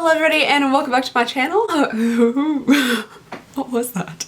Hello everybody and welcome back to my channel. What was that?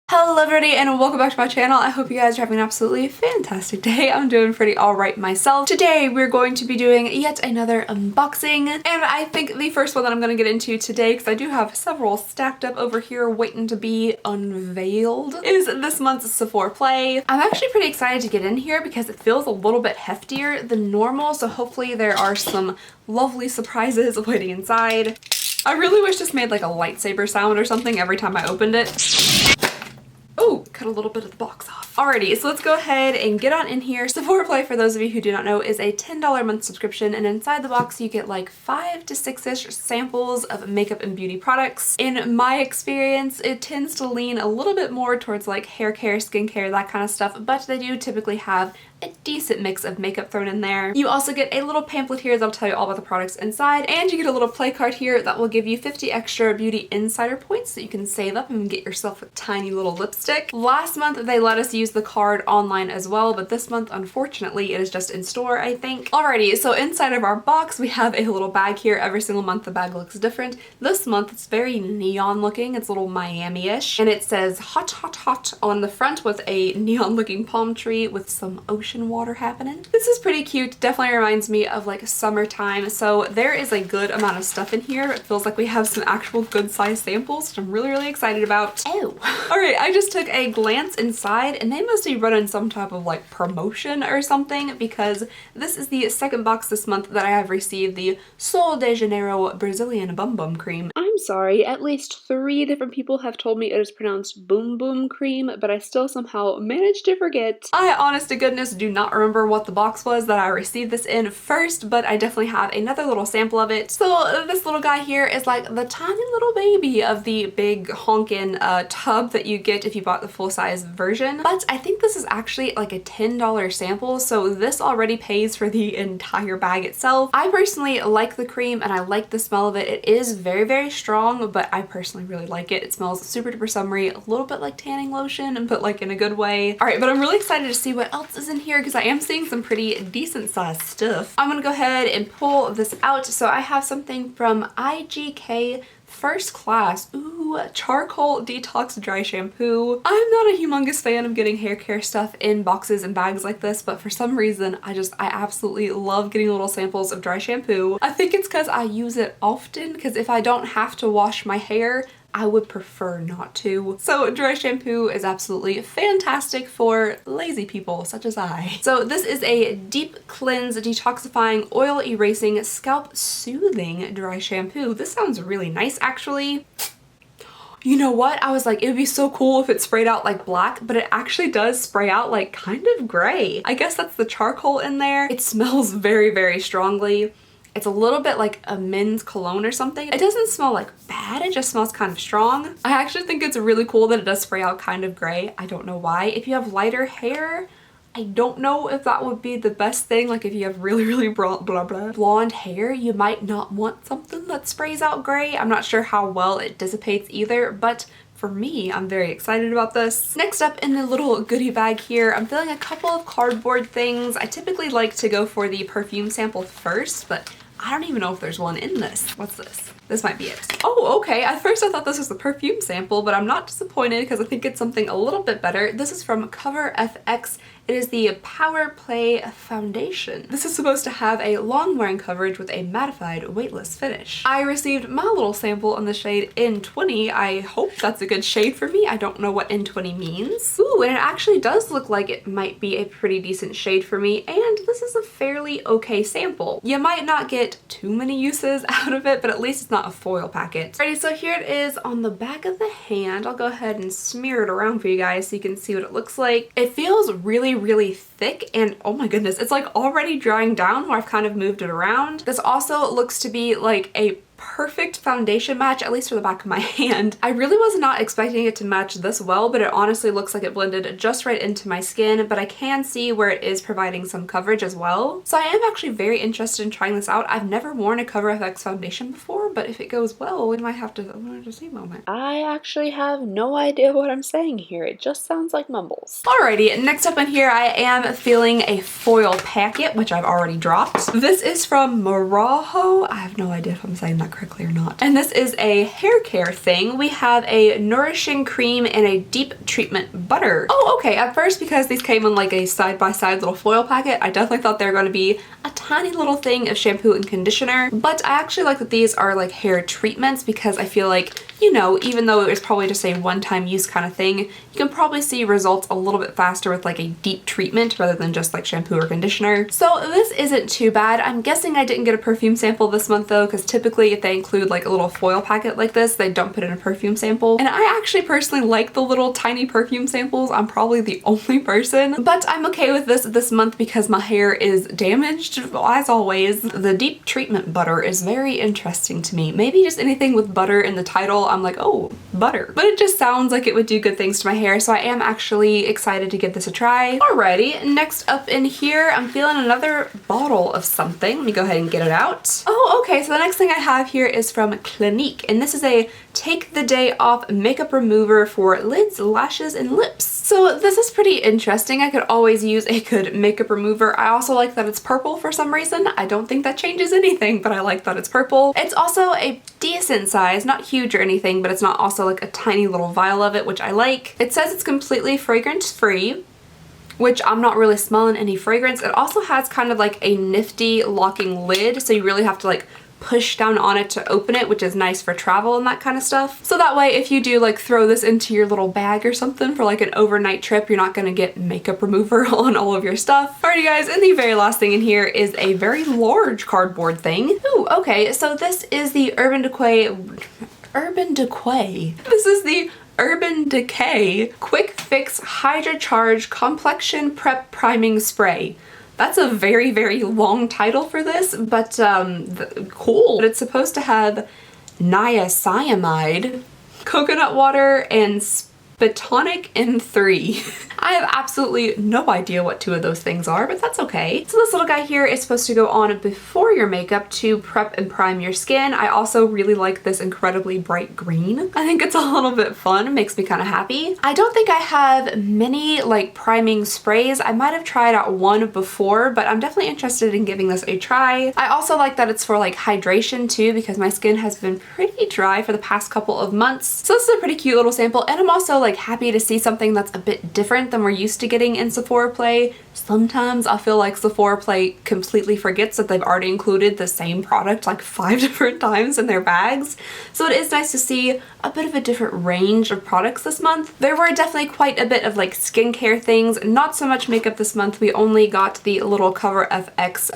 Hello everybody and welcome back to my channel. I hope you guys are having an absolutely fantastic day. I'm doing pretty alright myself. Today we're going to be doing yet another unboxing, and I think the first one that I'm going to get into today, because I do have several stacked up over here waiting to be unveiled, is this month's Sephora Play. I'm actually pretty excited to get in here because it feels a little bit heftier than normal, so hopefully there are some lovely surprises waiting inside. I really wish this made like a lightsaber sound or something every time I opened it. Oh, cut a little bit of the box off. Alrighty, so let's go ahead and get on in here. Sephora Play, for those of you who do not know, is a $10 a month subscription, and inside the box you get like 5 to 6-ish samples of makeup and beauty products. In my experience, it tends to lean a little bit more towards like hair care, skincare, that kind of stuff, but they do typically have a decent mix of makeup thrown in there. You also get a little pamphlet here that'll tell you all about the products inside, and you get a little play card here that will give you 50 extra beauty insider points so you can save up and get yourself a tiny little lipstick. Last month they let us use the card online as well, but this month unfortunately it is just in store, I think. Alrighty, so inside of our box we have a little bag here. Every single month the bag looks different. This month it's very neon looking. It's a little Miami-ish, and it says hot hot hot on the front with a neon looking palm tree with some ocean water happening. This is pretty cute. Definitely reminds me of like summertime. So there is a good amount of stuff in here. It feels like we have some actual good size samples, which I'm really excited about. Oh. Alright, I just took a glance inside and they must be running some type of like promotion or something, because this is the second box this month that I have received the Sol de Janeiro Brazilian Bum Bum Cream. I'm sorry, at least 3 different people have told me it is pronounced Boom Boom Cream, but I still somehow managed to forget. I honest to goodness do not remember what the box was that I received this in first, but I definitely have another little sample of it. So this little guy here is like the tiny little baby of the big honkin' tub that you get if you bought the full-size version, but I think this is actually like a $10 sample, so this already pays for the entire bag itself. I personally like the cream and I like the smell of it. It is very strong, but I personally really like it. It smells super duper summery, a little bit like tanning lotion, but like in a good way. Alright, but I'm really excited to see what else is in here because I am seeing some pretty decent sized stuff. I'm gonna go ahead and pull this out. So I have something from IGK First Class. Ooh, charcoal detox dry shampoo. I'm not a humongous fan of getting hair care stuff in boxes and bags like this, but for some reason I absolutely love getting little samples of dry shampoo. I think it's because I use it often, because if I don't have to wash my hair, I would prefer not to. So dry shampoo is absolutely fantastic for lazy people such as I. So this is a deep cleanse, detoxifying, oil erasing, scalp soothing dry shampoo. This sounds really nice actually. You know what? I was like, it would be so cool if it sprayed out like black, but it actually does spray out like kind of gray. I guess that's the charcoal in there. It smells very strongly. It's a little bit like a men's cologne or something. It doesn't smell like bad, it just smells kind of strong. I actually think it's really cool that it does spray out kind of gray. I don't know why. If you have lighter hair, I don't know if that would be the best thing. Like if you have really blonde hair, you might not want something that sprays out gray. I'm not sure how well it dissipates either, but for me, I'm very excited about this. Next up in the little goodie bag here, I'm feeling a couple of cardboard things. I typically like to go for the perfume sample first, but I don't even know if there's one in this. What's this? This might be it. Oh, okay. At first I thought this was the perfume sample, but I'm not disappointed because I think it's something a little bit better. This is from Cover FX. It is the Power Play Foundation. This is supposed to have a long wearing coverage with a mattified weightless finish. I received my little sample in the shade N20. I hope that's a good shade for me. I don't know what N20 means. Ooh, and it actually does look like it might be a pretty decent shade for me, and this is a fairly okay sample. You might not get too many uses out of it, but at least it's not a foil packet. Alrighty, so here it is on the back of the hand. I'll go ahead and smear it around for you guys so you can see what it looks like. It feels really thick, and oh my goodness, it's like already drying down where I've kind of moved it around. This also looks to be like a perfect foundation match, at least for the back of my hand. I really was not expecting it to match this well, but it honestly looks like it blended just right into my skin, but I can see where it is providing some coverage as well. So I am actually very interested in trying this out. I've never worn a Cover FX foundation before, but if it goes well, we might have to see moment. I actually have no idea what I'm saying here. It just sounds like mumbles. Alrighty, next up in here, I am feeling a foil packet, which I've already dropped. This is from Marajo. I have no idea if I'm saying that correctly or not. And this is a hair care thing. We have a nourishing cream and a deep treatment butter. Oh, okay. At first, because these came in like a side-by-side little foil packet, I definitely thought they were going to be a tiny little thing of shampoo and conditioner. But I actually like that these are like hair treatments because I feel like, you know, even though it was probably just a one-time use kind of thing, you can probably see results a little bit faster with like a deep treatment rather than just like shampoo or conditioner. So this isn't too bad. I'm guessing I didn't get a perfume sample this month though, because typically if they include like a little foil packet like this, they don't put in a perfume sample. And I actually personally like the little tiny perfume samples. I'm probably the only person, but I'm okay with this month because my hair is damaged as always. The deep treatment butter is very interesting to me. Maybe just anything with butter in the title, I'm like, oh, butter. But it just sounds like it would do good things to my hair, so I am actually excited to give this a try. Alrighty, next up in here, I'm feeling another bottle of something. Let me go ahead and get it out. Oh, okay, so the next thing I have here is from Clinique, and this is a Take the Day Off makeup remover for lids, lashes, and lips. So this is pretty interesting. I could always use a good makeup remover. I also like that it's purple for some reason. I don't think that changes anything, but I like that it's purple. It's also a decent size, not huge or anything, but it's not also like a tiny little vial of it, which I like. It says it's completely fragrance free, which I'm not really smelling any fragrance. It also has kind of like a nifty locking lid, so you really have to like push down on it to open it, which is nice for travel and that kind of stuff. So that way if you do like throw this into your little bag or something for like an overnight trip, you're not gonna get makeup remover on all of your stuff. Alrighty guys, and the very last thing in here is a very large cardboard thing. Ooh, okay, so this is the Urban Decay. This is the Urban Decay Quick Fix Hydra Charge Complexion Prep Priming Spray. That's a very, very long title for this, but cool. But it's supposed to have niacinamide, coconut water, and Spitonic M3. I have absolutely no idea what two of those things are, but that's okay. So this little guy here is supposed to go on before your makeup to prep and prime your skin. I also really like this incredibly bright green. I think it's a little bit fun. It makes me kind of happy. I don't think I have many like priming sprays. I might have tried out one before, but I'm definitely interested in giving this a try. I also like that it's for like hydration too, because my skin has been pretty dry for the past couple of months. So this is a pretty cute little sample, and I'm also like happy to see something that's a bit different than we're used to getting in Sephora Play. Sometimes I feel like Sephora Play completely forgets that they've already included the same product like 5 different times in their bags. So it is nice to see a bit of a different range of products this month. There were definitely quite a bit of like skincare things, not so much makeup this month. We only got the little Cover FX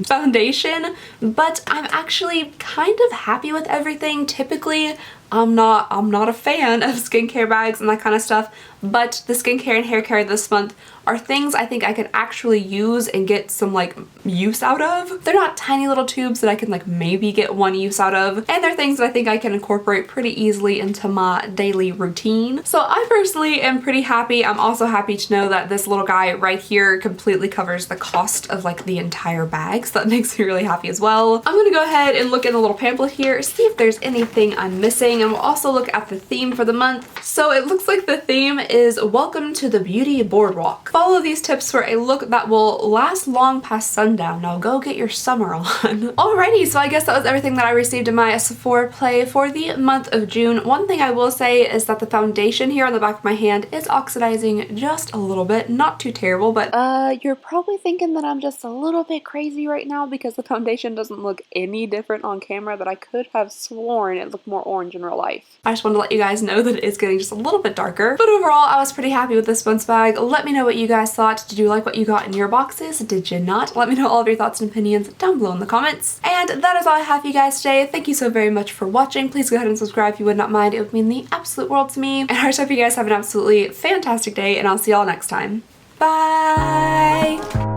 foundation, but I'm actually kind of happy with everything. Typically, I'm not a fan of skincare bags and that kind of stuff, but the skincare and hair care this month are things I think I could actually use and get some like use out of. They're not tiny little tubes that I can like maybe get one use out of, and they're things that I think I can incorporate pretty easily into my daily routine. So I personally am pretty happy. I'm also happy to know that this little guy right here completely covers the cost of like the entire bag, so that makes me really happy as well. I'm gonna go ahead and look in the little pamphlet here, see if there's anything I'm missing, and we'll also look at the theme for the month. So it looks like the theme is Welcome to the Beauty Boardwalk. Follow these tips for a look that will last long past sundown. Now go get your summer on. Alrighty, so I guess that was everything that I received in my Sephora Play for the month of June. One thing I will say is that the foundation here on the back of my hand is oxidizing just a little bit. Not too terrible, but you're probably thinking that I'm just a little bit crazy right now because the foundation doesn't look any different on camera, but I could have sworn it looked more orange in real life. I just wanted to let you guys know that it is getting just a little bit darker, but overall I was pretty happy with this month's bag. Let me know what you guys thought. Did you like what you got in your boxes? Did you not? Let me know all of your thoughts and opinions down below in the comments. And that is all I have for you guys today. Thank you so very much for watching. Please go ahead and subscribe if you would not mind. It would mean the absolute world to me. And I just hope you guys have an absolutely fantastic day, and I'll see y'all next time. Bye!